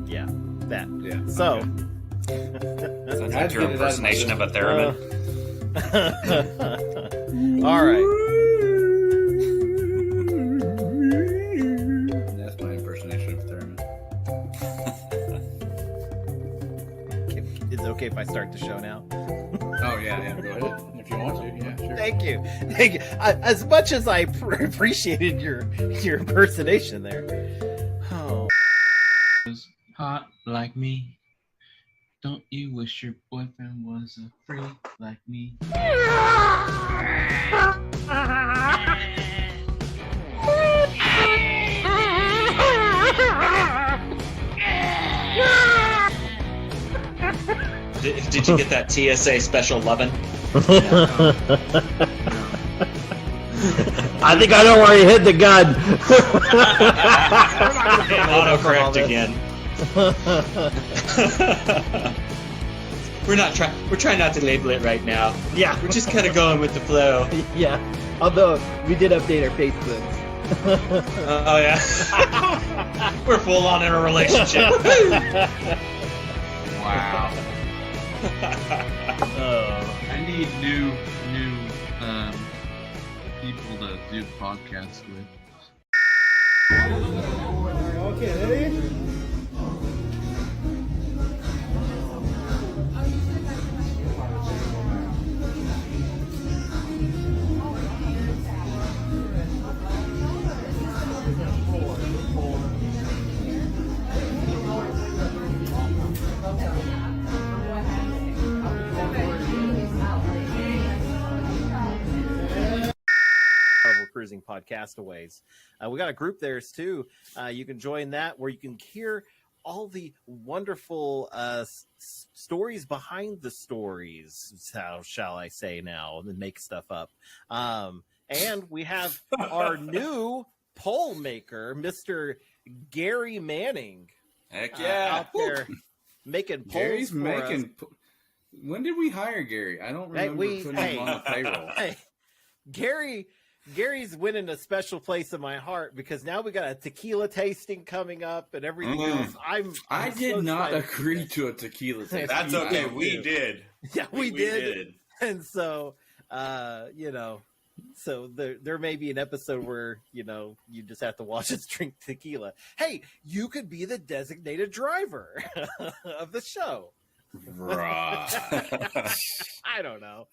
Yeah, that. Yeah. So, Sounds like your impersonation of a theremin. all right. That's my impersonation of a theremin. Is it okay if I start the show now? Oh yeah, go ahead if you want to. Yeah, sure. Thank you. As much as I appreciated your impersonation there. Oh. Hot like me. Don't you wish your boyfriend was a freak like me? Did you get that TSA special lovin'? I think I know where he hit the gun. Autocorrect again. We're trying not to label it right now. Yeah. We're just kind of going with the flow. Yeah. Although we did update our Facebooks. Oh yeah. We're full on in a relationship. Wow. Oh. I need new people to do podcasts with. Okay. Cruising Podcastaways. We got a group there too. You can join that where you can hear all the wonderful stories behind the stories. How shall I say now? And make stuff up. And we have our new poll maker, Mr. Gary Manning. Heck yeah. Out there making polls. Gary's for making. us. When did we hire Gary? I don't remember putting him on the payroll. Hey, Gary's winning a special place in my heart because now we got a tequila tasting coming up and everything else. I did so not excited. agree to a tequila tasting. That's okay. We did. Yeah, we did. And so, so there may be an episode where, you just have to watch us drink tequila. Hey, you could be the designated driver of the show. Right. I don't know.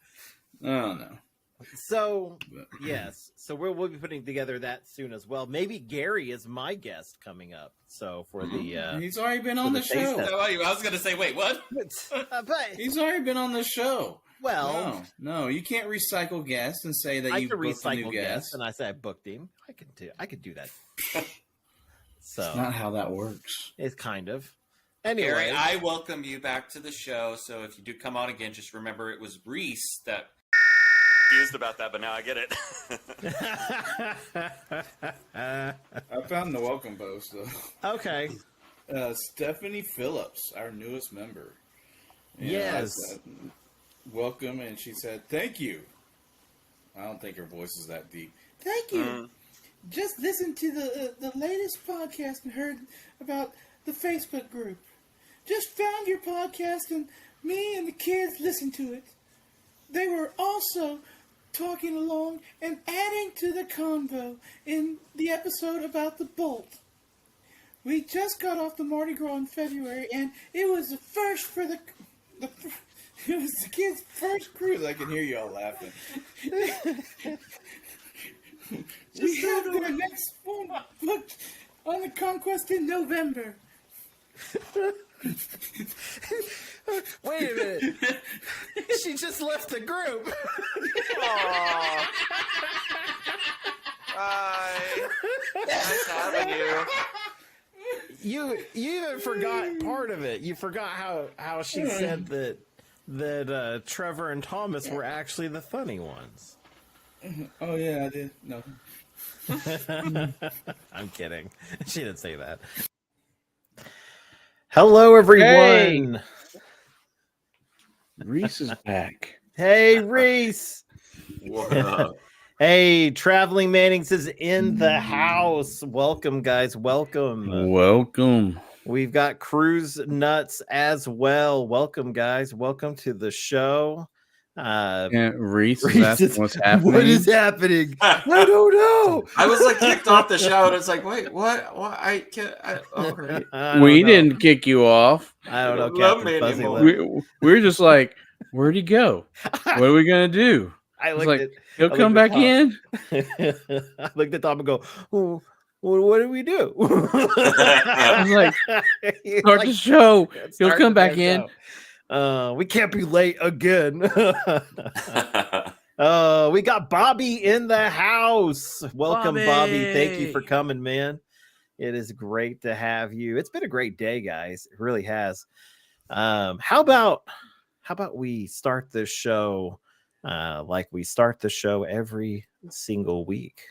Oh, no. So, yes. So we'll be putting together that soon as well. Maybe Gary is my guest coming up. So for the... he's already been on the show. I was going to say, wait, what? but He's already been on the show. Well... No, you can't recycle guests and say that you booked a new guest. And I say I booked him. I could do that. So That's not how that works. it's kind of... Anyway. Gary, I welcome you back to the show. So if you do come on again, just remember it was Reese that... confused about that, but now I get it. I found the welcome post, though. Okay. Stephanie Phillips, our newest member. Yes. Welcome, and she said, thank you. I don't think her voice is that deep. Thank you. Just listened to the latest podcast and heard about the Facebook group. Just found your podcast, and me and the kids listened to it. They were also talking along and adding to the convo in the episode about the Bolt. We just got off the Mardi Gras in February, and it was the first for it was the kids' first cruise. I can hear y'all laughing. We have their next one booked on the Conquest in November. Wait a minute. She just left the group. Aww. Bye. Nice having you. You even forgot part of it. You forgot how she said that Trevor and Thomas were actually the funny ones. Oh, yeah, I did. No. I'm kidding. She didn't say that. Hello, everyone. Hey. Reese is back. Hey, Reese. What up? Hey, Traveling Mannings is in the house. Welcome, guys. Welcome. We've got Cruise Nuts as well. Welcome, guys. Welcome to the show. Reese is asking what's happening. What is happening? I don't know. I was like kicked off the show, and it's like, wait, what? I can't. All right. We didn't kick you off. I don't know. Love me Captain Fuzzy anymore. We're just like, where'd he go? What are we gonna do? I It's looked like he'll come back in. I looked at Tom and go, well, what do we do? I was like, start the show. He'll come back in. We can't be late again. We got Bobby in the house. Welcome, Bobby. Thank you for coming, man. It is great to have you. It's been a great day, guys. It really has. How about we start this show like we start the show every single week?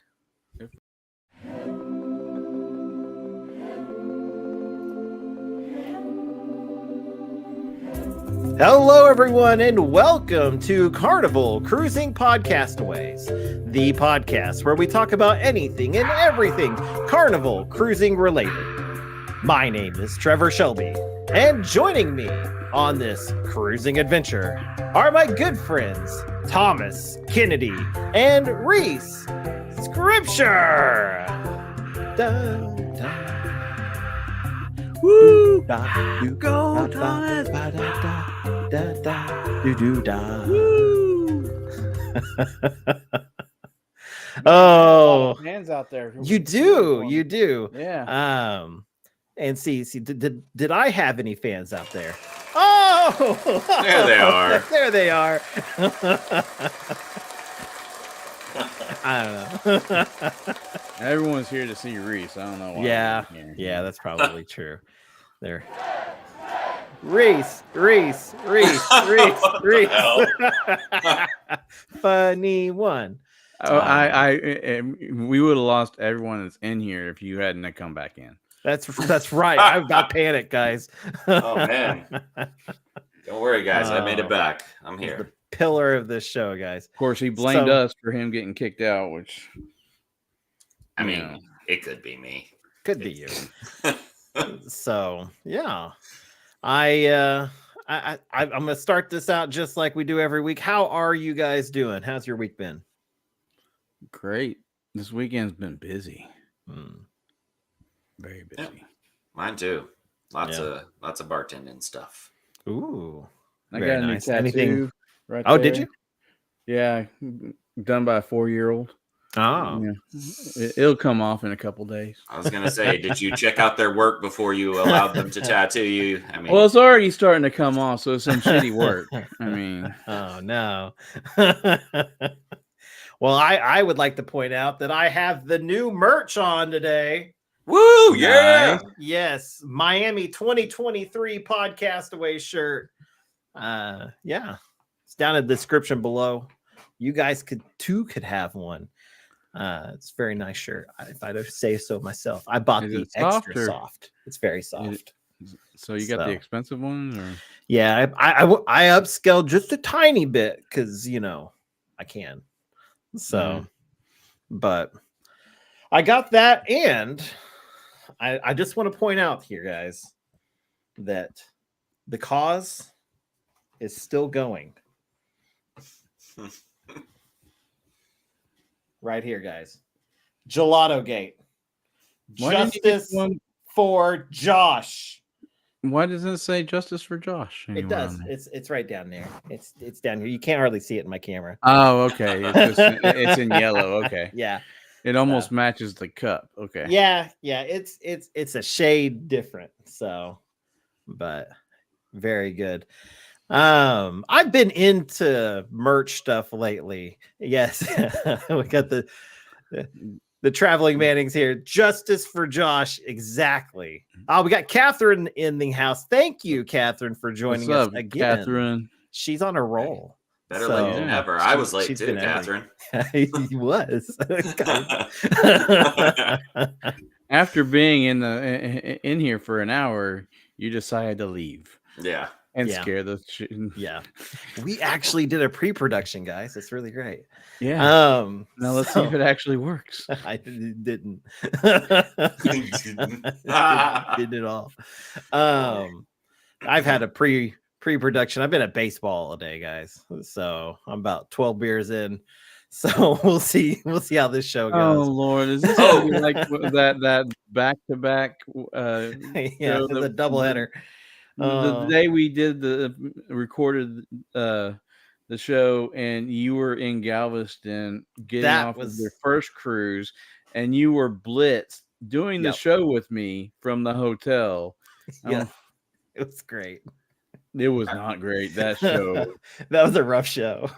Hello, everyone, and welcome to Carnival Cruising Podcastaways, the podcast where we talk about anything and everything Carnival Cruising related. My name is Trevor Shelby, and joining me on this cruising adventure are my good friends Thomas Kennedy and Reese Schrimsher. Woo! You go, Thomas. Oh, hands out there. You do. Yeah. And see, did I have any fans out there? Oh, There they are. There they are. I don't know. Everyone's here to see Reese. I don't know why. Yeah, that's probably true. There. Reese. Funny one. We would have lost everyone that's in here if you hadn't have come back in. That's right. I've got panic, guys. Oh man. Don't worry, guys. I made it back. I'm here. The pillar of this show, guys. Of course, he blamed us for him getting kicked out, which I mean, it could be me. Could be you. So yeah. I'm gonna start this out just like we do every week. How are you guys doing? How's your week been? great. This weekend's been busy. Very busy. Yeah. Mine too. Lots of bartending stuff. Ooh. I got a nice. new tattoo. Anything? Right Oh, there. did you? Yeah, done by a 4-year-old. Oh. Yeah. It'll come off in a couple days. I was gonna say, did you check out their work before you allowed them to tattoo you? I mean, Well, it's already starting to come off, so it's some shitty work. I mean, oh no. Well, I would like to point out that I have the new merch on today. woo, yeah. Nice. Yes, Miami 2023 Podcastaways shirt. Yeah, it's down in the description below. You guys could have one. It's a very nice shirt. If I don't say so myself, I bought Is the it soft extra or- soft. It's very soft. So you got the expensive ones, or Yeah, I upscaled just a tiny bit because I can. So, but I got that, and I just want to point out here, guys, that the cause is still going. Right here, guys. Gelato Gate. Why didn't you get Justice one- for Josh. why doesn't it say justice for Josh? It anywhere does. on there? It's right down there. It's down here. You can't hardly see it in my camera. Oh, okay. It's in yellow. Okay. Yeah. It almost matches the cup. Okay. Yeah. It's a shade different. So, but very good. I've been into merch stuff lately. Yes. We got the traveling Mannings here. Justice for Josh. Exactly. Oh, we got Catherine in the house. Thank you, Catherine, for joining What's us up, again. Catherine? She's on a roll. Better late than never. I was late she's too, been Catherine. he was. After being in here for an hour, you decided to leave. Yeah. and Yeah. scare the shit. Yeah. We actually did a pre-production, guys. It's really great. Yeah. Now let's see if so- it actually works. I didn't. Didn't. Didn't at all. I've had a pre-production. I've been at baseball all day, guys. So I'm about 12 beers in. So we'll see how this show Oh goes. Lord, is this gonna be like that back-to-back Yeah, show the doubleheader. the day we did recorded the show, and you were in Galveston getting That off of was- your first cruise, and you were blitzed doing the Yep. show with me from the hotel. Yeah, it was great. It was not great, that show. That was a rough show.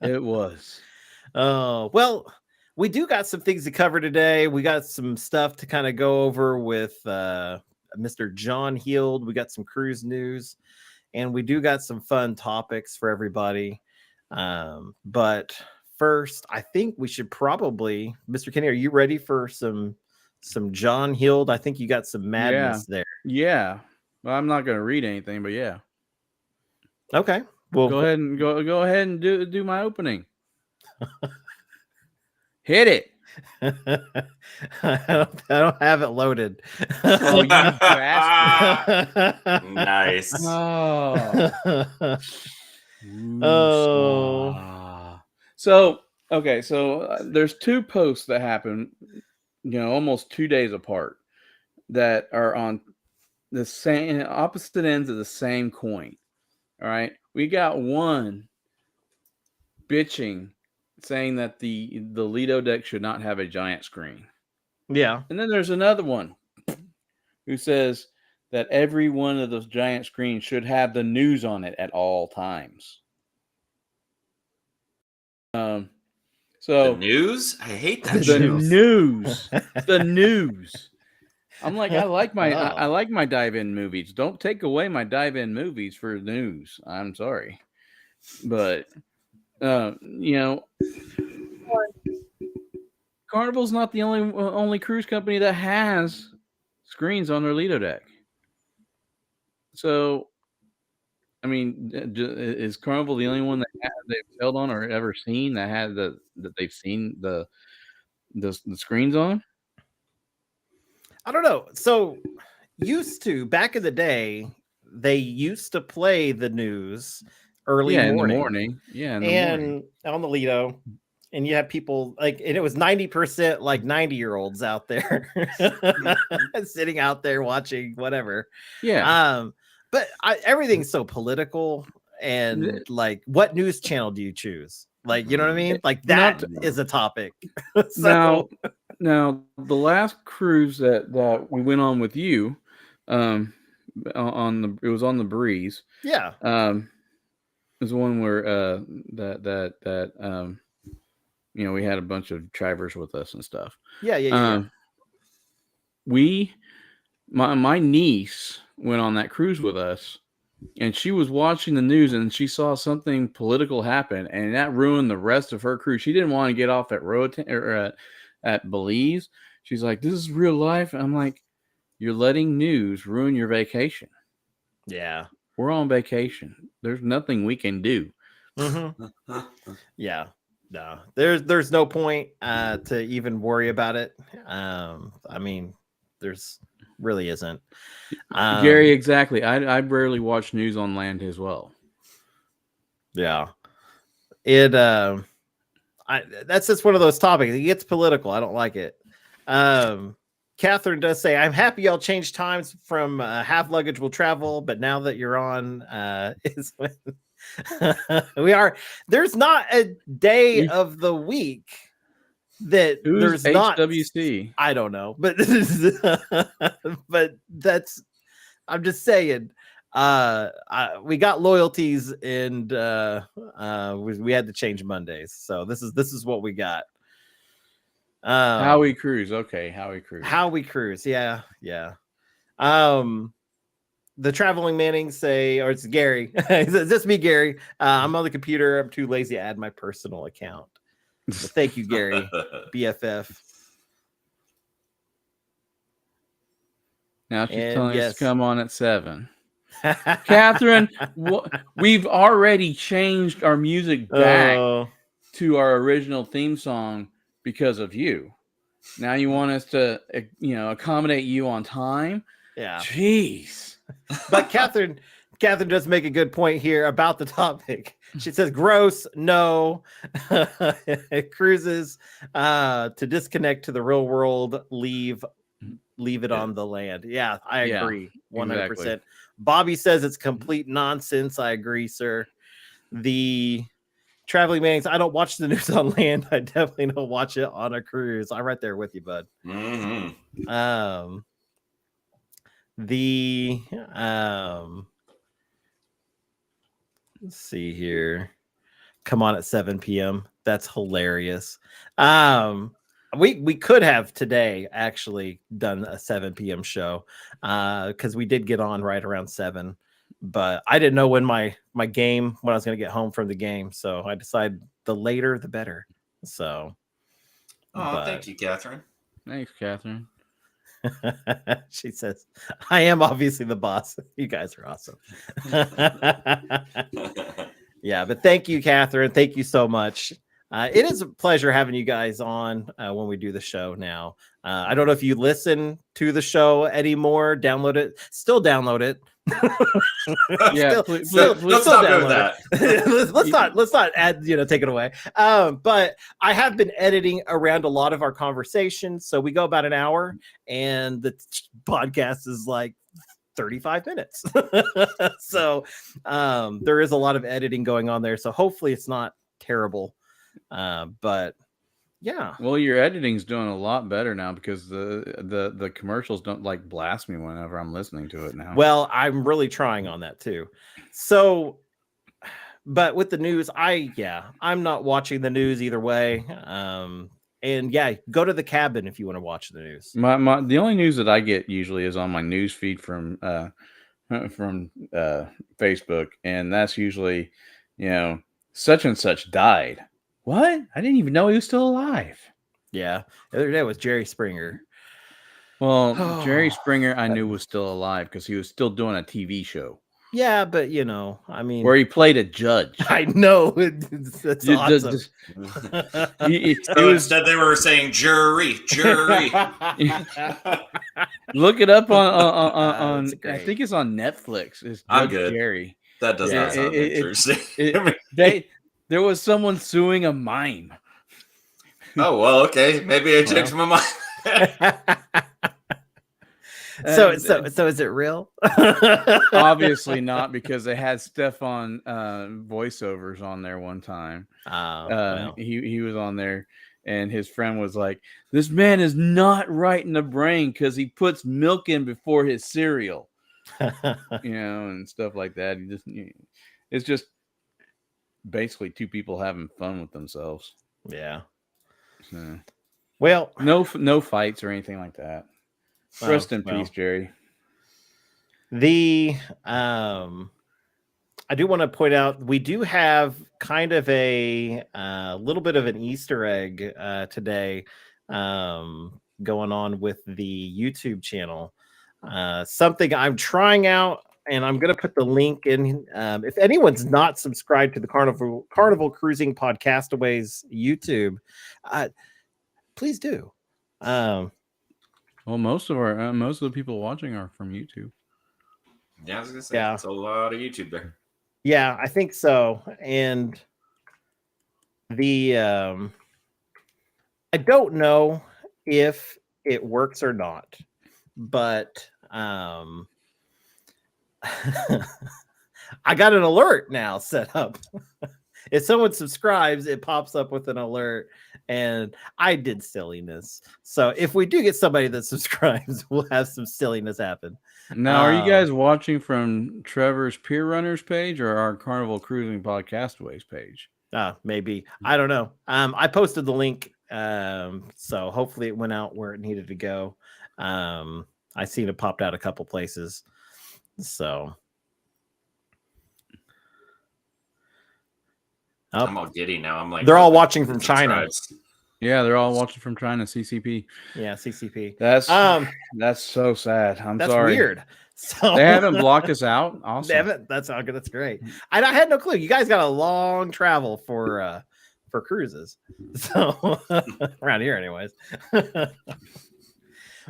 It was. Oh, well, we do got some things to cover today. We got some stuff to kind of go over with Mr. John Heald. We got some cruise news, and we do got some fun topics for everybody. But first, I think we should probably, Mr. Kenny, are you ready for some John Heald? I think you got some madness there. Yeah. Well, I'm not going to read anything, but yeah. Okay. Well, Go ahead and do my opening. Hit it. I don't have it loaded. Oh, you bastard. Nice. Oh. Oh. So there's two posts that happen, almost 2 days apart, that are on the same opposite ends of the same coin. All right, we got one bitching, saying that the Lido deck should not have a giant screen. Yeah. And then there's another one who says that every one of those giant screens should have the news on it at all times. So The news? I hate that the show. news, the news. I'm like, I like my Oh. I like my dive-in movies. Don't take away my dive-in movies for news. I'm sorry, but Carnival's not the only cruise company that has screens on their Lido deck. So, I mean, is Carnival the only one that they've sailed on or ever seen that had that they've seen the screens on? I don't know. So back in the day, they used to play the news early in morning. the morning. Yeah, in the morning. On the Lido. And you have people and it was 90% like 90-year-olds out there sitting out there watching whatever. Yeah. But everything's so political, and like, what news channel do you choose? Like, you know what I mean? Like, that is a topic. Now, the last cruise that we went on with you, it was on the Breeze. Yeah. It was one where we had a bunch of drivers with us and stuff. Yeah. My niece went on that cruise with us, and she was watching the news, and she saw something political happen, and that ruined the rest of her cruise. She didn't want to get off at at Belize. She's like, "This is real life." And I'm like, "You're letting news ruin your vacation." Yeah. We're on vacation. There's nothing we can do. Mm-hmm. Yeah. No, there's no point to even worry about it. I mean, there's really isn't. Gary, exactly. I rarely watch news on land as well. Yeah. That's just one of those topics. It gets political. I don't like it. Catherine does say, "I'm happy y'all changed times from half luggage will travel, but now that you're on is when we are. There's not a day of the week that Who's there's not HWC. I don't know, but but I'm just saying. We got loyalties, and we had to change Mondays, so this is what we got. Howie Cruise. Okay, Howie Cruise. Yeah. The traveling Mannings say, or it's Gary. Is this me, Gary? I'm on the computer. I'm too lazy to add my personal account. But thank you, Gary, BFF. Now she's telling us to come on at 7. Catherine, we've already changed our music back Oh. to our original theme song because of you. Now you want us to, accommodate you on time? Yeah. Jeez. But Catherine does make a good point here about the topic. She says, gross, no. Cruises to disconnect to the real world, leave it on the land. Yeah, I agree. 100%. Exactly. Bobby says it's complete nonsense. I agree, sir. The traveling man's, I don't watch the news on land. I definitely don't watch it on a cruise. I'm right there with you, bud. Mm-hmm. Let's see here. Come on at 7 p.m. That's hilarious. We could have today actually done a 7 p.m. show because we did get on right around 7, but I didn't know when when I was going to get home from the game, so I decided the later the better. So, Thank you, Catherine. Thanks, Catherine. She says, I am obviously the boss. You guys are awesome. Yeah, but thank you, Catherine. Thank you so much. It is a pleasure having you guys on when we do the show now. I don't know if you listen to the show anymore. Download it. Still download it. Yeah, Let's not do that. let's not add, take it away. But I have been editing around a lot of our conversations. So we go about an hour and the podcast is like 35 minutes. So there is a lot of editing going on there. So hopefully it's not terrible. But yeah. Well, your editing's doing a lot better now because the commercials don't like blast me whenever I'm listening to it now. Well, I'm really trying on that too. So, but with the news, I'm not watching the news either way. And yeah, go to the cabin if you want to watch the news. The only news that I get usually is on my news feed from Facebook, and that's usually, such and such died. What? I didn't even know he was still alive. Yeah, the other day was Jerry Springer. Well, Jerry Springer I knew was still alive because he was still doing a TV show. Yeah, but I mean, where he played a judge. I know. That's awesome. Instead, they were saying jury. Look it up on I think it's on Netflix. It's I'm good. Jerry. That does not sound interesting. There was someone suing a mime. Oh, well, okay. Maybe I changed my mind. So is it real? Obviously not, because they had Stefan voiceovers on there one time. He was on there, and his friend was like, "This man is not right in the brain because he puts milk in before his cereal," and stuff like that. It's just basically two people having fun with themselves. Yeah. So, well, no fights or anything like that. Rest in peace, Jerry. I do want to point out we do have kind of a little bit of an Easter egg today going on with the YouTube channel. Something I'm trying out, and I'm going to put the link in. If anyone's not subscribed to the Carnival Cruising Podcastaways YouTube, please do. Well, most of the people watching are from YouTube. Yeah, I was gonna say, it's a lot of YouTube there. Yeah, I think so. And I don't know if it works or not, but I got an alert now set up. If someone subscribes, it pops up with an alert, and I did silliness. So if we do get somebody that subscribes, we'll have some silliness happen. Now, are you guys watching from Trevor's Pier Runners page or our Carnival Cruising Podcastaways page? Maybe. I don't know. I posted the link, so hopefully it went out where it needed to go. I seen it popped out a couple places. So I'm all giddy now. I'm like, they're all watching from China. Yeah, they're all watching from China. CCP. Yeah, CCP. That's so sad. That's weird. So They haven't blocked us out. Awesome. Damn it, that's how good. That's great. And I had no clue. You guys got a long travel for cruises, so around here, anyways.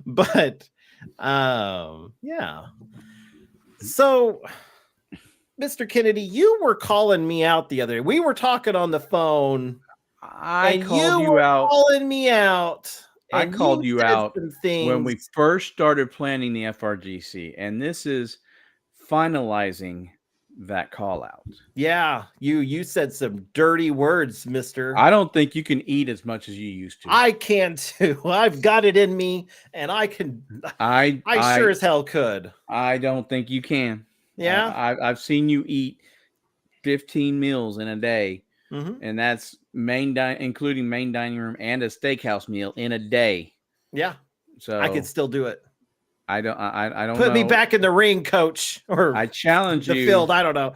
But yeah. So, Mr. Kennedy, you were calling me out the other day. We were talking on the phone. I called you out. Calling me out. I called you out when we things. first started planning the FRGC, and this is finalizing that call out. Yeah, you said some dirty words, mister. I don't think you can eat as much as you used to. I can too. I've got it in me, and I can. I sure as hell could. I don't think you can. Yeah, I've seen you eat 15 meals in a day, and that's including main dining room and a steakhouse meal in a day. Yeah, so I could still do it. I don't put know. me back in the ring, coach, or I challenge the you. field. I don't know.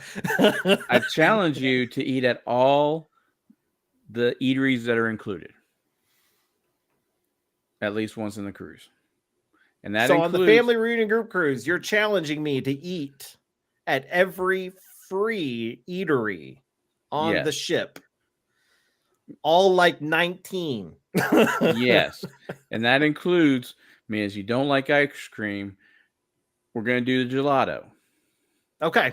I challenge you to eat at all the eateries that are included, at least once in the cruise. And that on the family reunion group cruise, you're challenging me to eat at every free eatery on the ship, all like 19. Yes, and that includes. Means you don't like ice cream, we're gonna do the gelato. Okay.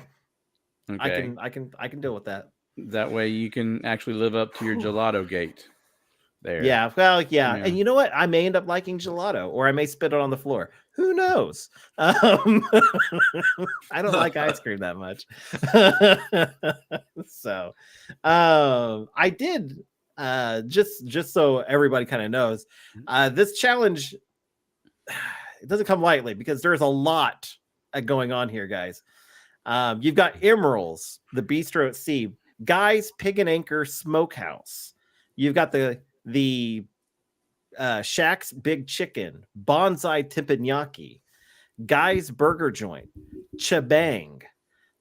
I can deal with that. That way you can actually live up to your gelato gate. There. Yeah. Well, yeah. And you know what? I may end up liking gelato, or I may spit it on the floor. Who knows? I don't like ice cream that much. So I did just so everybody kind of knows, this challenge, it doesn't come lightly because there's a lot going on here, guys. You've got Emerald's, the Bistro at Sea, Guy's Pig and Anchor Smokehouse. You've got the Shack's Big Chicken, Bonsai Teppanyaki, Guy's Burger Joint, Chabang,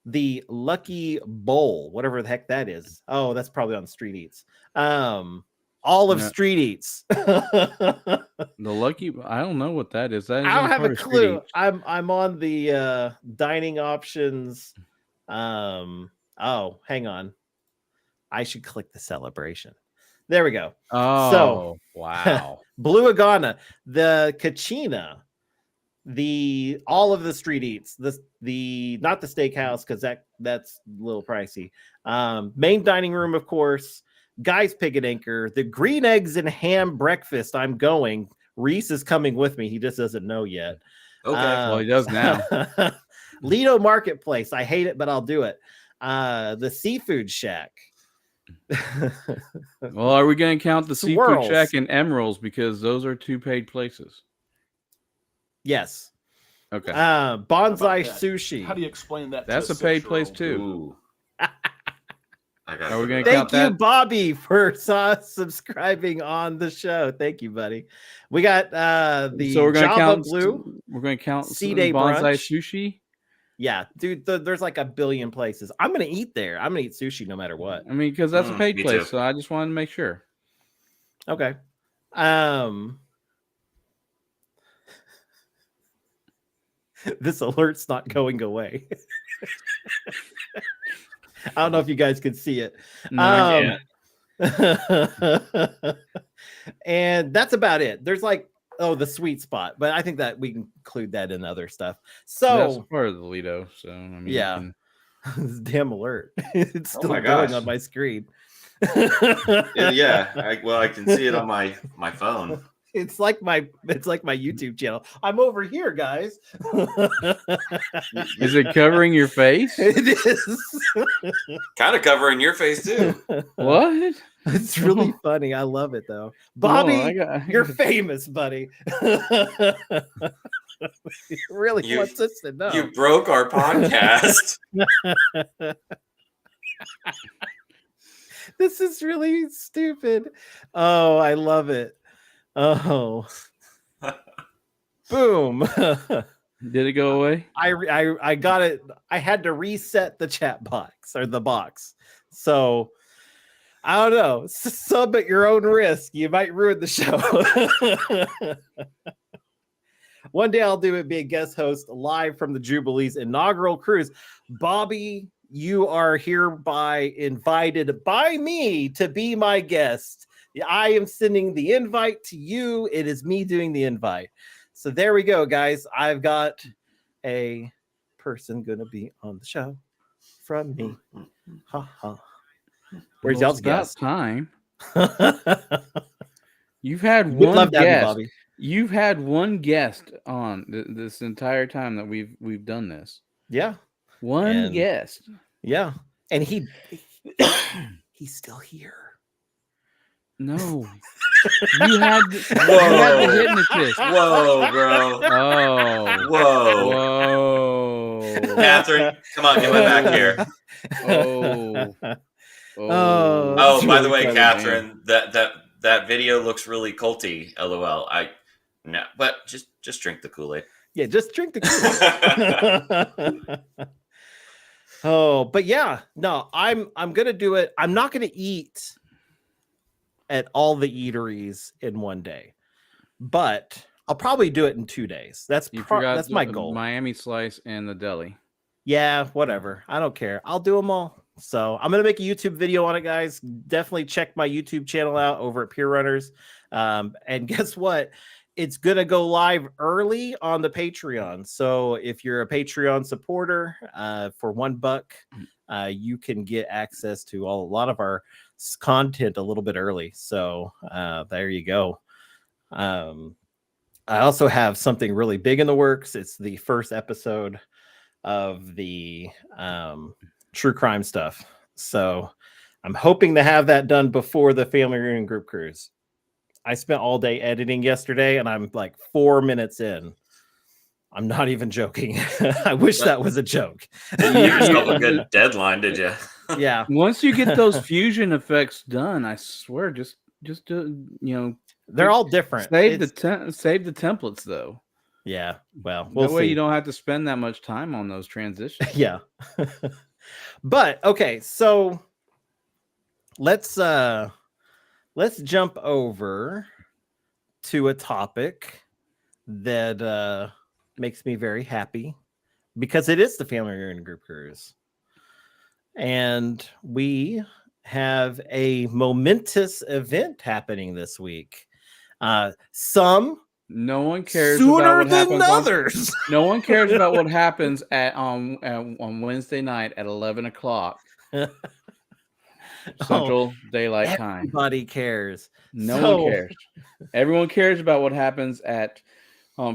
the Lucky Bowl, whatever the heck that is. Oh, that's probably on Street Eats. All of Street Eats. The Lucky, I don't know what that is. That is I don't have a clue. I'm on the dining options. Oh, hang on. I should click the celebration. There we go. Oh, so wow. Blue Iguana, the Kachina, all of the Street Eats, the not the steakhouse because that's a little pricey. Main dining room, of course. Guy's Pig and Anchor, the Green Eggs and Ham Breakfast. I'm going. Reese is coming with me. He just doesn't know yet. Okay. Well, he does now. Lido Marketplace. I hate it, but I'll do it. The Seafood Shack. Well, are we going to count the Swirls. Seafood Shack and Emeralds because those are two paid places? Yes. Okay. Bonsai Sushi. How do you explain that? That's a paid place too. Are we going to count that? Thank you, Bobby, for subscribing on the show. Thank you, buddy. We got the we're going to count Blue. We're going to count Sea Day Bonsai Brunch. Sushi. Yeah, dude, there's like a billion places. I'm going to eat there. I'm going to eat sushi no matter what. I mean, because that's a paid place, too. so I just wanted to make sure. Okay. This alert's not going away. I don't know if you guys can see it. No, I can't. And that's about it. There's like, the sweet spot, but I think that we can include that in other stuff. So that's part of the Lido. So I mean, yeah, this damn alert. It's still my going gosh. on my screen. Yeah. I can see it on my phone. It's like my YouTube channel. I'm over here, guys. Is it covering your face? It is. Kind of covering your face too. What? It's really funny. I love it though. Bobby, you're famous, buddy. Really wants us to know. You broke our podcast. This is really stupid. Oh, I love it. Oh. Boom. Did it go away? I got it. I had to reset the chat box or the box. So I don't know. Sub at your own risk. You might ruin the show. One day I'll do it, be a guest host live from the Jubilee's inaugural cruise. Bobby, you are hereby invited by me to be my guest. I am sending the invite to you. It is me doing the invite. So there we go, guys. I've got a person going to be on the show from me. Ha ha. Where's y'all's guest? Time. You've had We'd one love to have you, guest. Bobby. You've had one guest on this entire time that we've done this. Yeah. One guest. Yeah. And he's still here. No. You had the hypnotist. Whoa, bro. Oh. Whoa. Whoa. Catherine, come on, get my back here. Oh. Oh, by the way, Catherine, that video looks really culty. LOL. No, but just drink the Kool-Aid. Yeah, just drink the Kool-Aid. Oh, but yeah, no, I'm gonna do it. I'm not gonna eat at all the eateries in one day, but I'll probably do it in 2 days. That's my goal. Miami Slice and the deli. Yeah, whatever. I don't care. I'll do them all. So I'm gonna make a YouTube video on it, guys. Definitely check my YouTube channel out over at Peer Runners. And guess what? It's gonna go live early on the Patreon. So if you're a Patreon supporter, for $1, you can get access to a lot of our content a little bit early. So there you go. I also have something really big in the works. It's the first episode of the true crime stuff. So I'm hoping to have that done before the family reunion group cruise. I spent all day editing yesterday and I'm like 4 minutes in. I'm not even joking. I wish that was a joke. You gave yourself a good deadline, did you? Yeah. Once you get those fusion effects done, I swear, just they're all different. Save the templates though. Yeah. Well, we'll that way see. you don't have to spend that much time on those transitions. Yeah. But okay, so let's jump over to a topic that makes me very happy because it is the family reunion group cruise. And we have a momentous event happening this week. No one cares sooner about what than others. No one cares about what happens on Wednesday night at 11 o'clock Central Daylight Time. Everybody cares. No one cares. Everyone cares about what happens at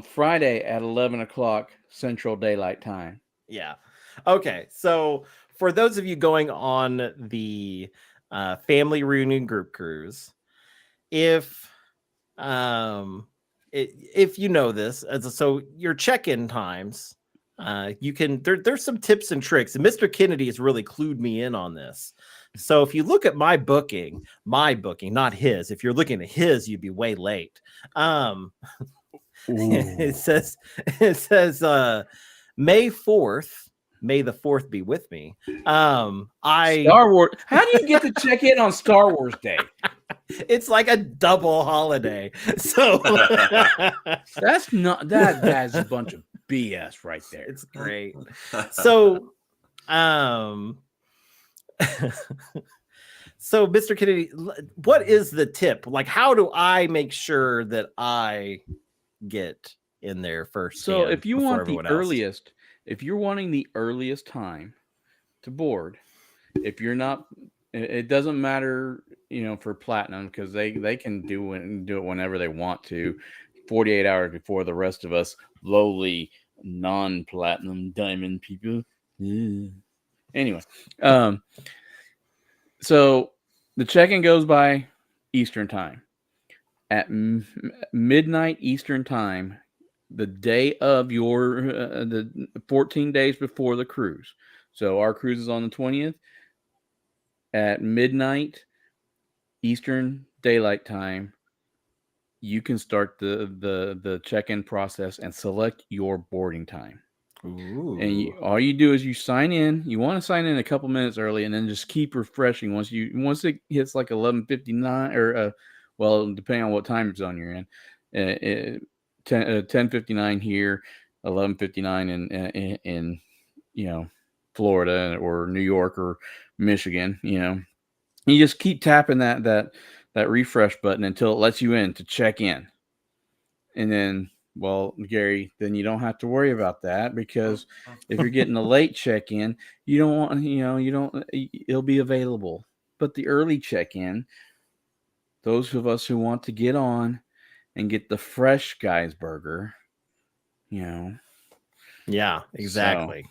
Friday at 11 o'clock Central Daylight Time. Yeah. Okay. So for those of you going on the family reunion group cruise, if you know this, so your check-in times, you can there's some tips and tricks, and Mr. Kennedy has really clued me in on this. So if you look at my booking, not his. If you're looking at his, you'd be way late. It says May 4th. May the 4th be with me. Star Wars. How do you get to check in on Star Wars Day? It's like a double holiday. So that's a bunch of BS right there. It's great. So so Mr. Kennedy, what is the tip? Like, how do I make sure that I get in there first? So if you want the earliest, if you're wanting the earliest time to board, if you're not, it doesn't matter, for platinum, because they can do it whenever they want to, 48 hours before the rest of us lowly non-platinum diamond people. Anyway, so the check-in goes by Eastern time. At midnight Eastern time, the day of your the 14 days before the cruise. So our cruise is on the 20th. At midnight Eastern Daylight Time, you can start the check-in process and select your boarding time. Ooh. And all you do is you sign in. You want to sign in a couple minutes early, and then just keep refreshing once it hits like 11:59 or well, depending on what time zone you're in, 10:59 here, 11:59 in Florida or New York or Michigan. You just keep tapping that refresh button until it lets you in to check in, and then. Well, Gary, then you don't have to worry about that, because if you're getting a late check-in, you don't want, it'll be available. But the early check-in, those of us who want to get on and get the fresh guy's burger, Yeah, exactly.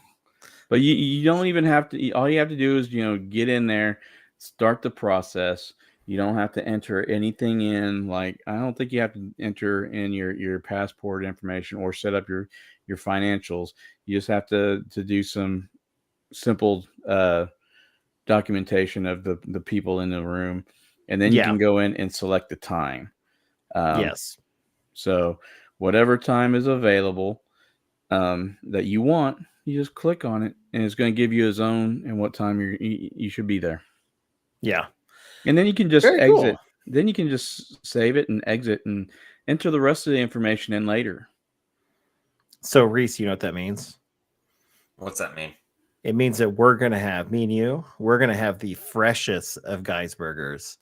But you don't even have to. All you have to do is get in there, start the process. You don't have to enter anything in. Like, I don't think you have to enter in your passport information or set up your financials. You just have to do some simple documentation of the people in the room, and then you can go in and select the time. Yes. So whatever time is available that you want, you just click on it, and it's going to give you a zone and what time you should be there. Yeah. And then you can just Very exit. cool. Then you can just save it and exit and enter the rest of the information in later. So, Reese, you know what that means? What's that mean? It means that we're going to have, me and you, we're going to have the freshest of guys burgers.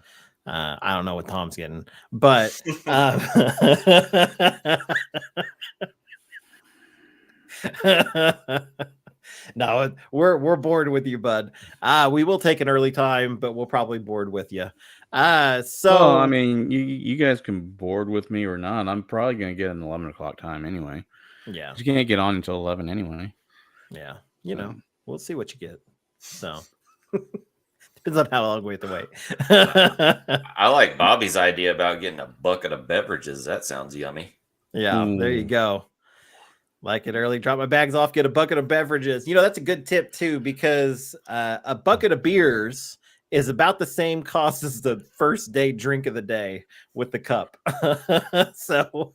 I don't know what Tom's getting, but no, we're bored with you, bud. We will take an early time, but we'll probably board with you. Well, I mean, you guys can board with me or not. I'm probably going to get an 11 o'clock time anyway. Yeah, you can't get on until 11 anyway. Yeah, we'll see what you get. So depends on how long we have to wait. I like Bobby's idea about getting a bucket of beverages. That sounds yummy. Yeah, there you go. Like it early, drop my bags off, get a bucket of beverages. That's a good tip too, because a bucket of beers is about the same cost as the first day drink of the day with the cup. So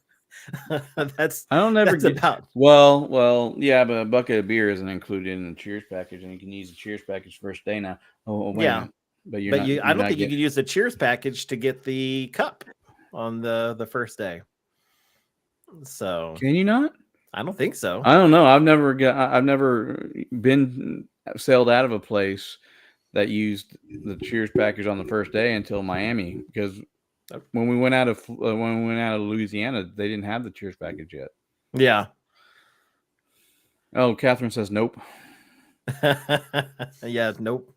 that's about. Well, yeah, but a bucket of beer isn't included in the Cheers package, and you can use the Cheers package first day now. Wait a minute. But I don't think you could use the Cheers package to get the cup on the first day. So can you not? I don't think so. I don't know. I've never been sailed out of a place that used the Cheers package on the first day until Miami, because when we went out of Louisiana, they didn't have the Cheers package yet. Yeah. Oh, Catherine says nope. Yeah, nope.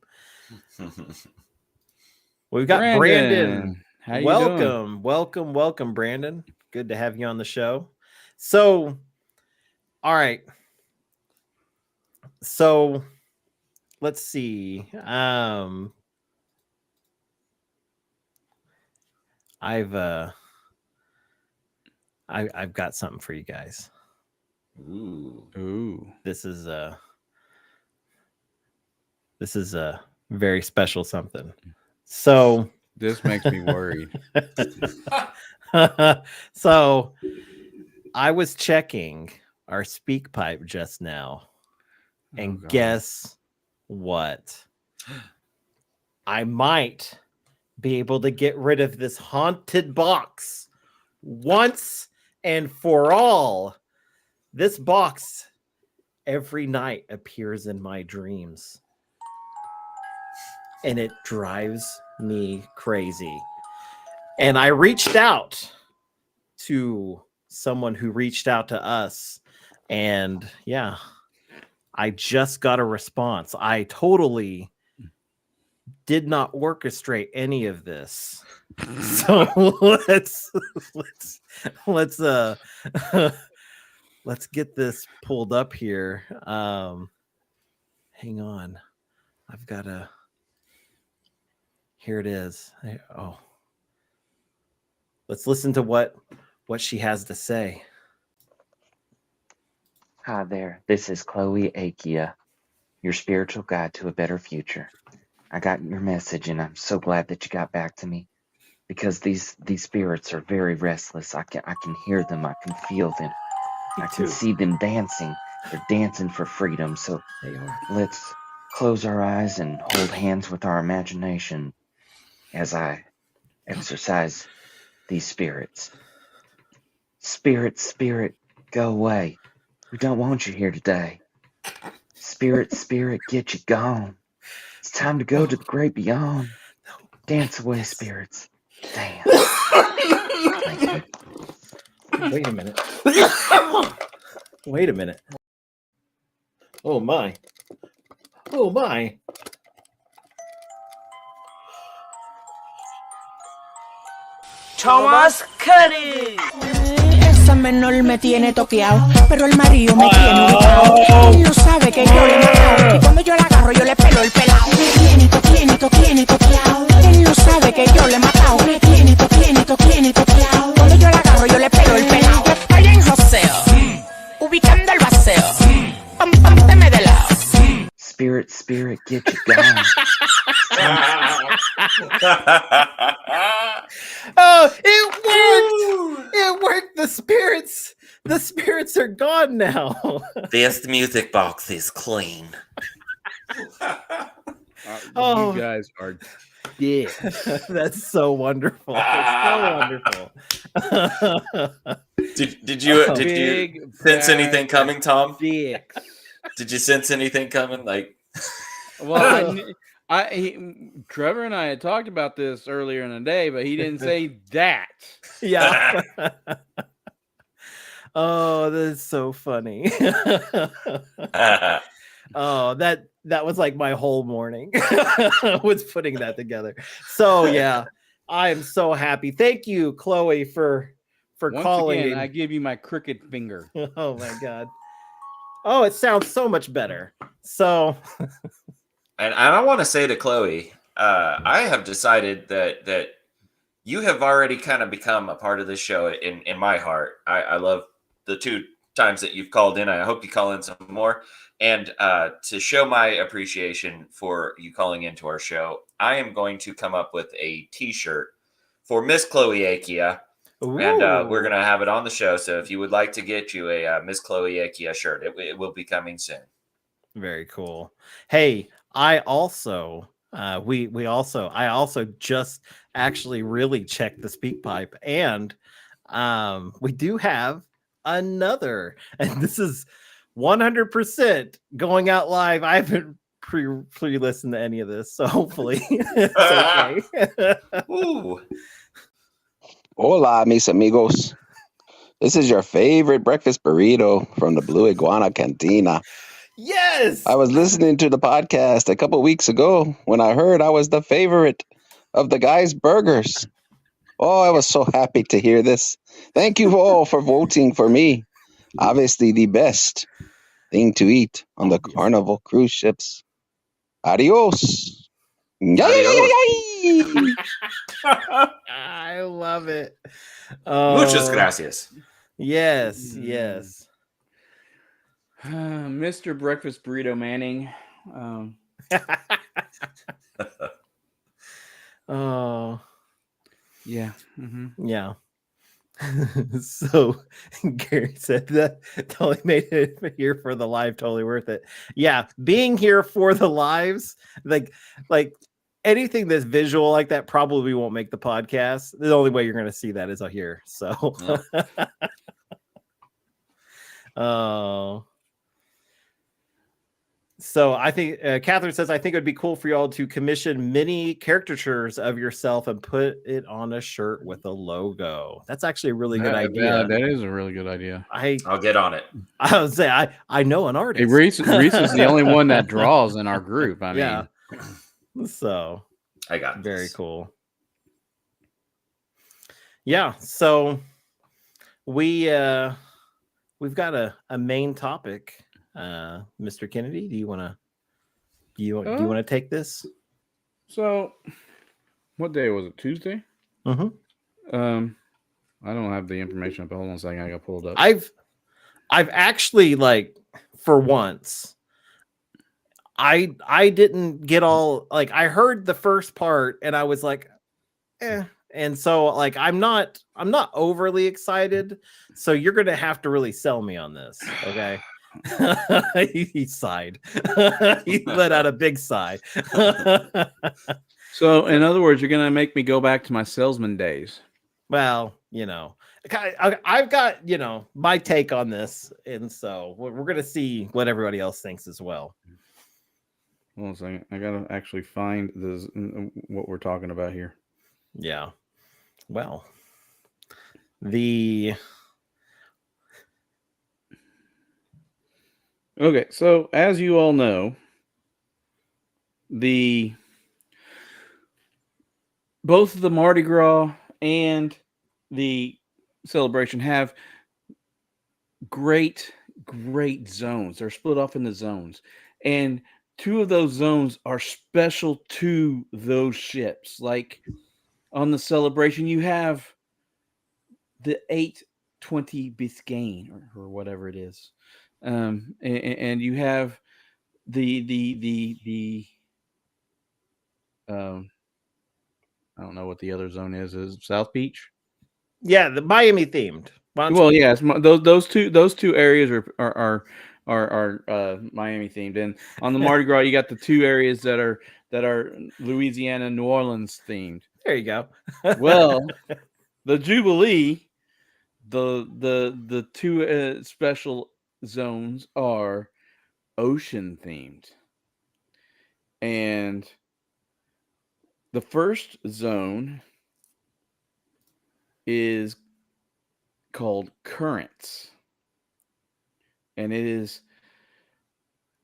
We've got Brandon. How you doing? Welcome, Brandon. Good to have you on the show. So, all right. So, let's see. I've got something for you guys. Ooh. This is a very special something. So this makes me worried. So I was checking our speak pipe just now, and guess what? I might be able to get rid of this haunted box once and for all. This box every night appears in my dreams, and it drives me crazy. And I reached out to someone who reached out to us, and yeah, I just got a response. I totally did not orchestrate any of this. So let's get this pulled up here. Hang on. I've got a. Here it is. Oh. Let's listen to what she has to say. Hi there. This is Chloe Akia, your spiritual guide to a better future. I got your message, and I'm so glad that you got back to me, because these spirits are very restless. I can hear them. I can feel them. I can see them dancing. They're dancing for freedom. So let's close our eyes and hold hands with our imagination as I exercise these spirits. Spirit, spirit, go away. We don't want you here today. Spirit, spirit, get you gone. It's time to go to the great beyond. Dance away, spirits. Dance. Thank you. Wait a minute. Wait a minute. Oh my. Oh my. Thomas Cuddy. Esa menor me tiene toqueado, pero el marido me tiene ubicado. Él no sabe que yo le he matado, y cuando yo la agarro yo le pelo el pelado. Me tiene toqueado. Él no sabe que yo le he matado. Me tiene toqueado. Cuando yo la agarro yo le pelo el pelado. Estoy en joseo, ubicando el vaceo. Pam, pam, teme de lado. Spirit, spirit, get you gone. Oh, it worked! It worked. The spirits are gone now. This music box is clean. Oh. You guys are dead. That's so wonderful. It's so wonderful. Did you sense anything coming, Tom? Dicks. Did you sense anything coming? Like, Well, Trevor and I had talked about this earlier in the day, but he didn't say that. Yeah. Oh, that's so funny. Oh, that was like my whole morning was putting that together. So yeah, I am so happy. Thank you, Chloe, for Once calling. again, I give you my cricket finger. Oh my god. Oh, it sounds so much better. So and I want to say to Chloe, I have decided that you have already kind of become a part of this show in my heart. I love the 2 times that you've called in. I hope you call in some more. And to show my appreciation for you calling into our show, I am going to come up with a T-shirt for Miss Chloe Akia. And we're going to have it on the show. So if you would like to get you a Miss Chloe Akia shirt, it will be coming soon. very cool. Hey, I also I also just actually really checked the speak pipe, and we do have another, and this is 100% going out live. I haven't pre-listened to any of this, so hopefully it's okay. Ooh. Hola, mis amigos. This is your favorite breakfast burrito from the Blue Iguana Cantina. Yes! I was listening to the podcast a couple weeks ago when I heard I was the favorite of the guys' burgers. Oh, I was so happy to hear this. Thank you all for voting for me. Obviously the best thing to eat on the Carnival cruise ships. Adios. I love it. Muchas gracias. Yes, yes. Mr. Breakfast Burrito Manning. Oh, Yeah. Mm-hmm. yeah. So Gary said that totally made it here for the live totally worth it. Yeah, being here for the lives, like anything that's visual like that probably won't make the podcast. The only way you're going to see that is out here. So oh. So I think Catherine says, I think it would be cool for y'all to commission mini caricatures of yourself and put it on a shirt with a logo. That's actually a really good idea. That is a really good idea. I'll get on it. I would say I know an artist. Hey, Reese is the only one that draws in our group. I mean, yeah. So I got this. very cool. Yeah. So we've got a main topic. Mr. Kennedy, do you want to take this? So, what day was it? Tuesday? Mm-hmm. I don't have the information up. Hold on a second. I got to pull it up. I've actually, like, for once, I didn't get all, like, I heard the first part and I was like, and so, like, I'm not overly excited. So you're gonna have to really sell me on this, okay? He sighed. He let out a big sigh. So, in other words, you're going to make me go back to my salesman days. Well, you know, I've got my take on this, and so we're gonna see what everybody else thinks as well. Hold on a second. I gotta actually find this what we're talking about here. Yeah. Well, Okay, so as you all know, both the Mardi Gras and the celebration have great zones. They're split off into zones, and two of those zones are special to those ships. Like on the celebration, you have the 820 Biscayne or whatever it is, and you have the I don't know what the other zone is. Is South Beach? Yeah, the Miami themed. Well, yes, those two areas are Miami themed, and on the Mardi Gras you got the two areas that are Louisiana, New Orleans themed. There you go. Well, the Jubilee, the two special zones are ocean themed, and the first zone is called Currents, and it is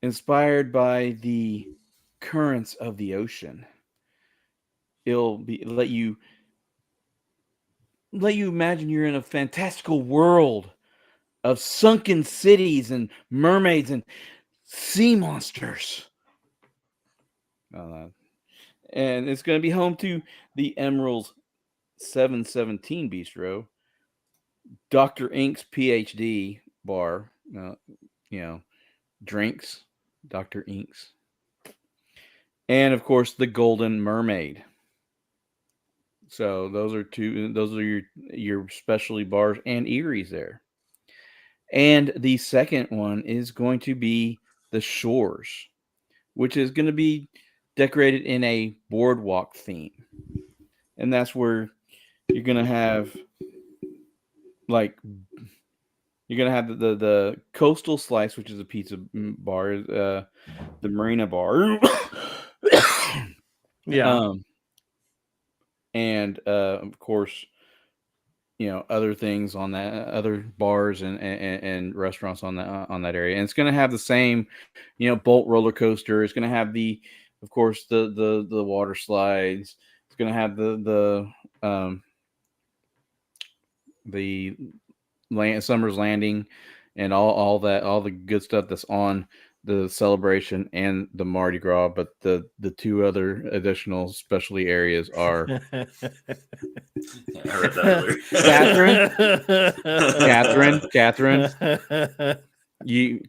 inspired by the currents of the ocean. It'll let you imagine you're in a fantastical world of sunken cities and mermaids and sea monsters. And it's going to be home to the Emerald's 717 Bistro, Dr. Ink's PhD bar, drinks, Dr. Ink's, and of course the Golden Mermaid. So those are your specialty bars and eateries there. And the second one is going to be the Shores, which is going to be decorated in a boardwalk theme. And that's where you're going to have the Coastal Slice, which is a pizza bar, the Marina Bar. Yeah. And of course, other things on that, other bars and restaurants on that area. And it's going to have the same, Bolt roller coaster. It's going to have of course, the water slides. It's going to have the Summer's Landing and all the good stuff that's on the celebration and the Mardi Gras, but the two other additional specialty areas are I heard that earlier. Catherine. You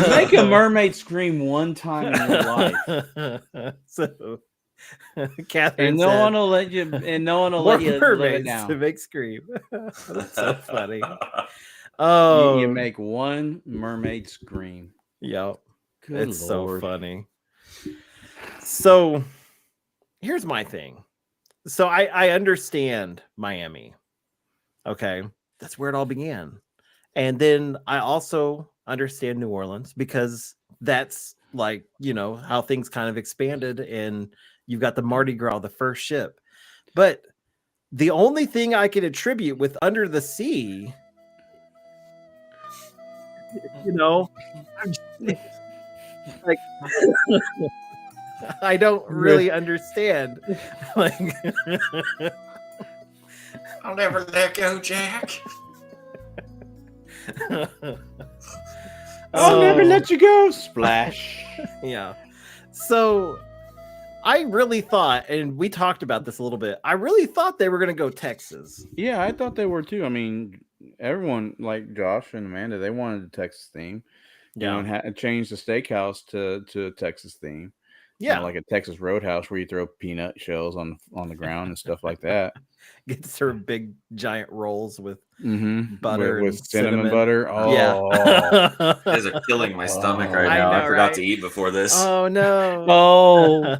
make a mermaid scream one time in your life. So Catherine and no one will let you live it down. To make scream. That's so funny. Oh, you make one mermaid scream. Yep. Good it's Lord. So funny. So here's my thing. So I understand Miami. Okay. That's where it all began. And then I also understand New Orleans because that's how things kind of expanded, and you've got the Mardi Gras, the first ship. But the only thing I could attribute with Under the Sea, I don't really understand. I'll never let go, Jack. I'll never let you go. Splash. Yeah. So I really thought, and we talked about this a little bit, I really thought they were going to go Texas. Yeah, I thought they were too. I mean, everyone like Josh and Amanda, they wanted a Texas theme. Yeah. And change the steakhouse to a Texas theme. Yeah, like a Texas Roadhouse where you throw peanut shells on the ground and stuff like that. gets her big giant rolls with Mm-hmm. butter with and cinnamon butter. Yeah. Oh, You guys are killing my stomach right I now. I know, forgot right? to eat before this. Oh no. oh.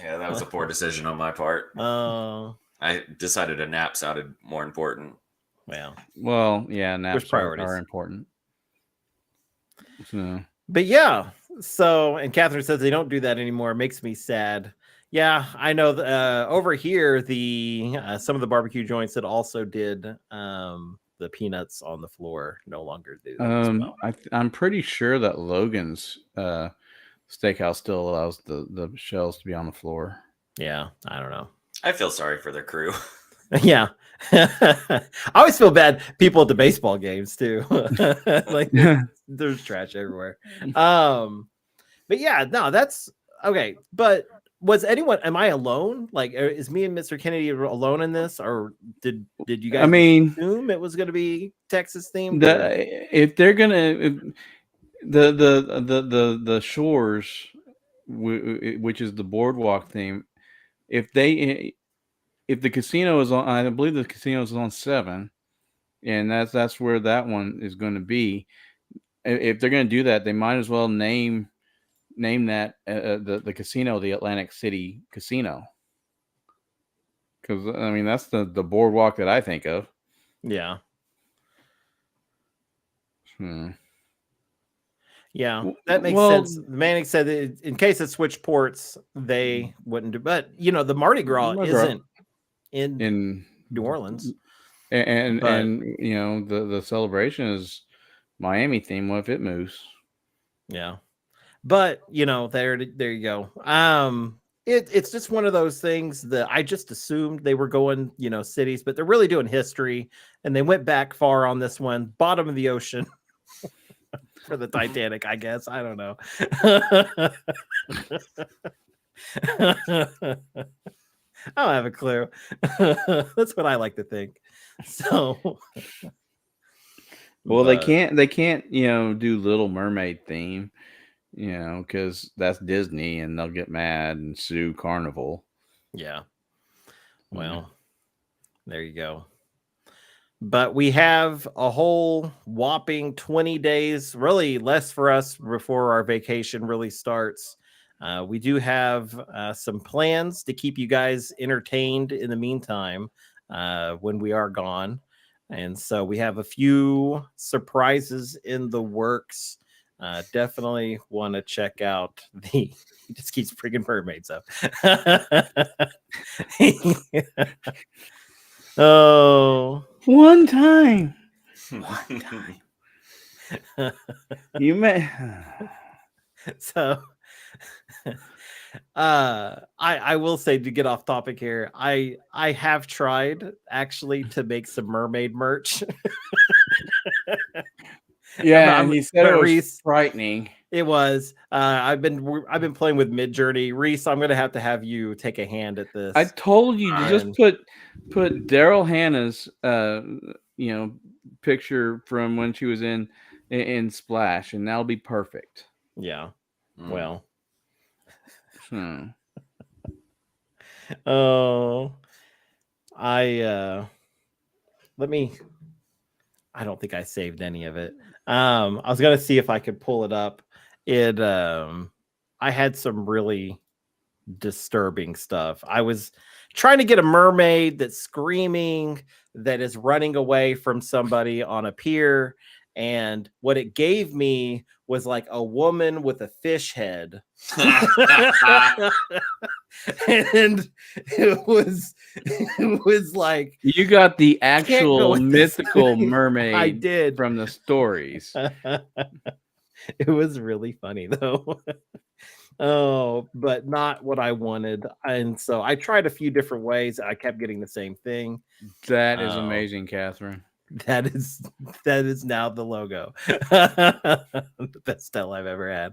Yeah, that was a poor decision on my part. Oh I decided a nap sounded more important. Well, yeah, naps priorities? are important. So. But yeah, so and Catherine says they don't do that anymore. It makes me sad. Yeah, I know. Over here, the some of the barbecue joints that also did the peanuts on the floor no longer do that as well. I'm pretty sure that Logan's steakhouse still allows the shells to be on the floor. Yeah, I don't know. I feel sorry for their crew. Yeah. I always feel bad people at the baseball games too. Like there's trash everywhere. But yeah, no, that's okay. But am I alone? Like, is me and Mr. Kennedy alone in this, or did you guys assume it was going to be Texas themed? If they're gonna the shores, which is the boardwalk theme, if the casino is on, I believe the casino is on 7, and that's where that one is going to be. If they're going to do that, they might as well name that the casino the Atlantic City Casino, because I mean that's the boardwalk that I think of. Yeah. Yeah, that makes sense. Manning said that in case it switched ports, they wouldn't do. But the Mardi Gras isn't in New Orleans, and the celebration is Miami theme. What if it moves? Yeah, but there you go. It's just one of those things that I just assumed they were going cities, but they're really doing history, and they went back far on this one, bottom of the ocean. For the Titanic, I guess. I don't know. I don't have a clue. That's what I like to think. So, well, they can't do Little Mermaid theme, because that's Disney, and they'll get mad and sue Carnival. Yeah. Well, there you go. But we have a whole whopping 20 days, really less for us before our vacation really starts. We do have some plans to keep you guys entertained in the meantime when we are gone. And so we have a few surprises in the works. Definitely want to check out he just keeps bringing mermaids up. Oh, one time. You may. So, I will say, to get off topic here, I have tried actually to make some mermaid merch. Yeah, and he said it was frightening. It was. I've been playing with Midjourney. Reese, I'm gonna have to have you take a hand at this. I told you to just put Daryl Hannah's picture from when she was in Splash, and that'll be perfect. Yeah. Well. Oh, I don't think I saved any of it. I was gonna see if I could pull it up. I had some really disturbing stuff. I was trying to get a mermaid that's screaming, that is running away from somebody on a pier, and what it gave me was like a woman with a fish head. And it was like, you got the actual mythical mermaid. I did, from the stories. It was really funny though. Oh, but not what I wanted. And so I tried a few different ways. I kept getting the same thing. That is amazing, Catherine. That is now the logo. The best tell I've ever had.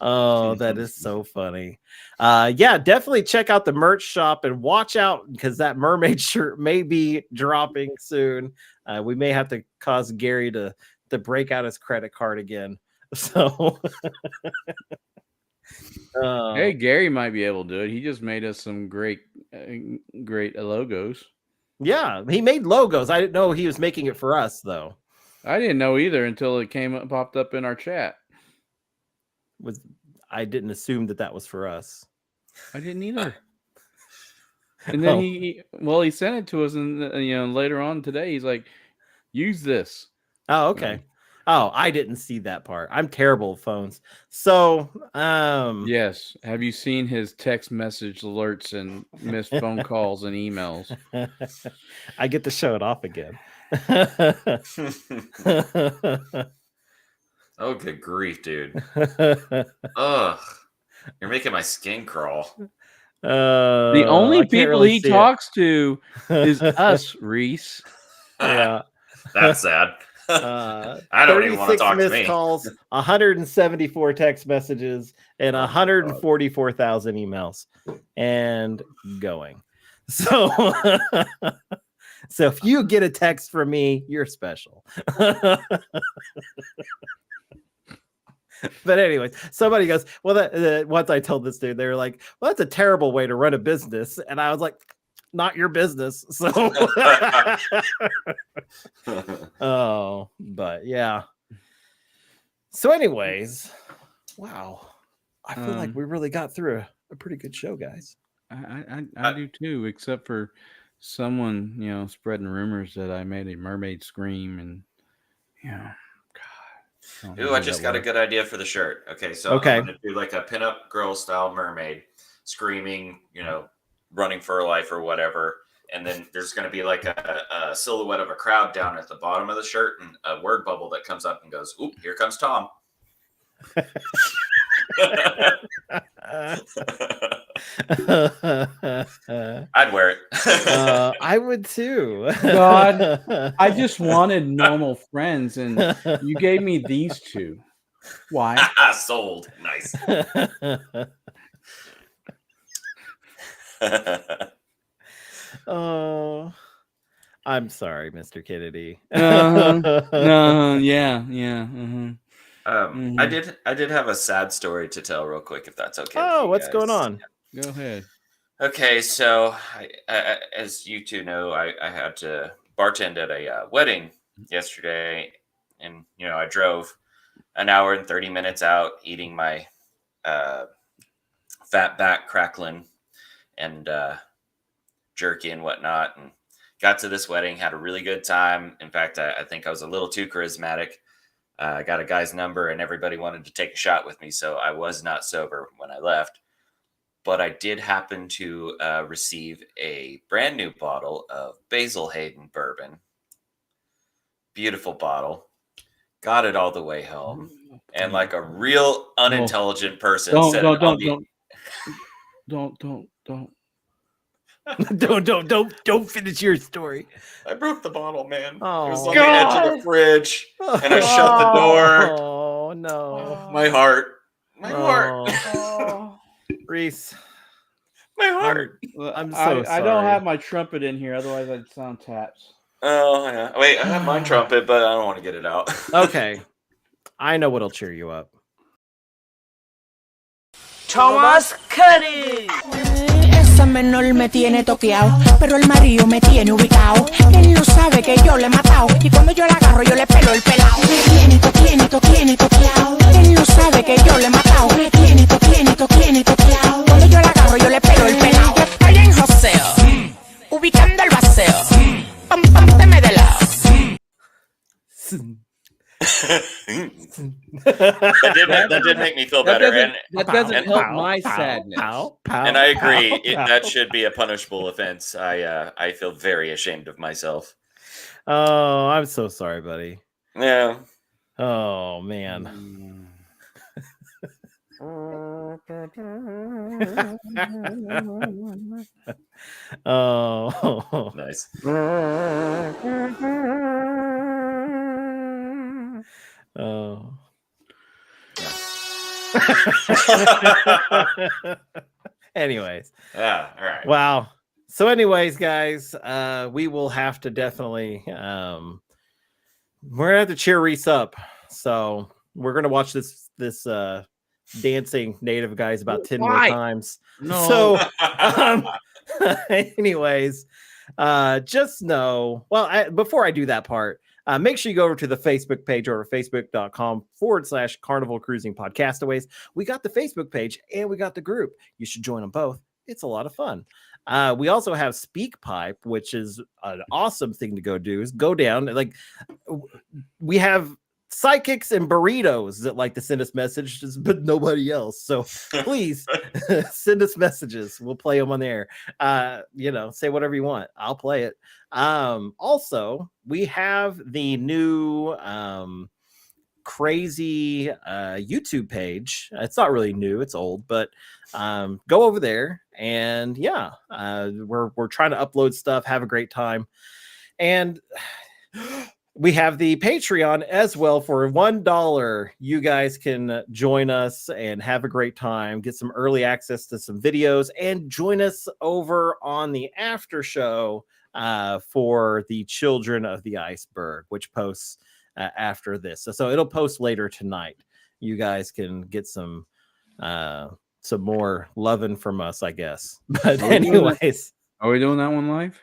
Oh, that is so funny. Yeah, definitely check out the merch shop and watch out, because that mermaid shirt may be dropping soon. We may have to cause Gary to break out his credit card again. So Hey, Gary might be able to do it. He just made us some great logos. Yeah, he made logos. I didn't know he was making it for us, though. I didn't know either until it popped up in our chat. I didn't assume that was for us. I didn't either. And then he sent it to us, and later on today he's like, use this. Oh, okay. I didn't see that part. I'm terrible with phones. So, yes. Have you seen his text message alerts and missed phone calls and emails? I get to show it off again. Oh, good grief, dude. Ugh. You're making my skin crawl. The only people he talks to is us, Reese. Yeah. That's sad. I don't even want to talk to me. Calls, 174 text messages, and 144,000 emails, and going. So, so if you get a text from me, you're special. But anyways, somebody goes, well, once I told this dude, they were like, well, that's a terrible way to run a business. And I was like, not your business. So, but yeah. So anyways, wow. I feel like we really got through a pretty good show, guys. I do too, except for someone, spreading rumors that I made a mermaid scream and, Ooh, I just got a good idea for the shirt. Okay, so I'm going to do like a pinup girl style mermaid screaming, running for her life or whatever. And then there's going to be like a silhouette of a crowd down at the bottom of the shirt and a word bubble that comes up and goes, oop, here comes Tom. I'd wear it. I would too. God, I just wanted normal friends, and you gave me these two. Why? Sold. Nice. Oh, I'm sorry, Mr. Kennedy. Yeah. I did have a sad story to tell real quick, if that's okay. Oh, what's going on? Go ahead. Okay, so I, as you two know, I had to bartend at a wedding yesterday, and I drove an hour and 30 minutes out, eating my fat back crackling and jerky and whatnot, and got to this wedding, had a really good time. In fact, I think I was a little too charismatic. I got a guy's number, and everybody wanted to take a shot with me, so I was not sober when I left. But I did happen to receive a brand new bottle of Basil Hayden bourbon. Beautiful bottle. Got it all the way home. And like a real unintelligent person said, don't finish your story. I broke the bottle, man. Oh, it was on the edge of the fridge, and I shut the door. Oh no, my heart. Reese, my heart. I'm so sorry. I don't have my trumpet in here, otherwise I'd sound taps. Oh yeah. Wait, I have my trumpet, but I don't want to get it out. Okay, I know what'll cheer you up. Thomas Cuddy. Esa menor me tiene toqueado, pero el marido me tiene ubicado. Él no sabe que yo le he matado, y cuando yo la agarro yo le pelo el pelao. Me tiene toqueado. Él no sabe que yo le he matado. Me tiene toqueado. Cuando yo la agarro yo le pelo el pelao. Yo estoy en joseo, ubicando el vaceo. Pam pam teme de lado. that did make me feel better. That doesn't help my sadness. And I agree. That should be a punishable offense. I feel very ashamed of myself. Oh, I'm so sorry, buddy. Yeah. Oh, man. Oh. Nice. Oh. Anyways. Yeah, all right. Wow. So anyways, guys, we will have to definitely we're gonna have to cheer Reese up. So we're gonna watch this dancing native guys about 10 more Why? times. No. So, anyways, just know, before I do that part, make sure you go over to the Facebook page over facebook.com/Carnival Cruising Podcastaways. We got the Facebook page and we got the group. You should join them both. It's a lot of fun. We also have SpeakPipe, which is an awesome thing to go do. Is go down, like we have psychics and burritos that like to send us messages, but nobody else. So please send us messages. We'll play them on the air. Say whatever you want. I'll play it. Also, we have the new crazy YouTube page. It's not really new, it's old, but go over there and we're trying to upload stuff, have a great time. And we have the Patreon as well. For $1, you guys can join us and have a great time, get some early access to some videos, and join us over on the after show for the Children of the Iceberg, which posts after this. So it'll post later tonight. You guys can get some more loving from us, I guess. But anyways, are we doing that one live?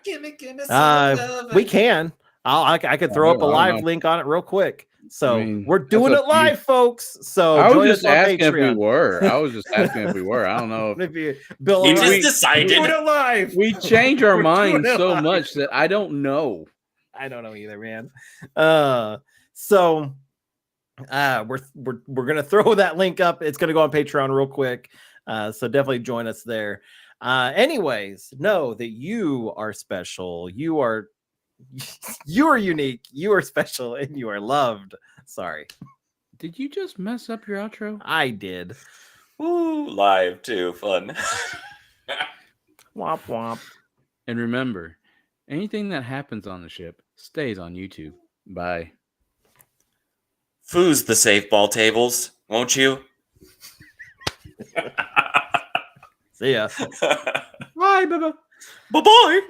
We can. I could throw up a live link on it real quick. So we're doing it live, folks. So I was join just us on asking if we Patreon. were. I was just asking if we were. I don't know. Bill, He just decided. Doing it live. We change our minds so much that I don't know. I don't know either, man. So we're gonna throw that link up. It's gonna go on Patreon real quick. So definitely join us there. Anyways, know that you are special. You are unique. You are special, and you are loved. Sorry. Did you just mess up your outro? I did. Ooh, live too. Fun. Womp womp. And remember, anything that happens on the ship stays on YouTube. Bye. Foos the safe ball tables, won't you? See ya. Bye, bye. Bye-bye.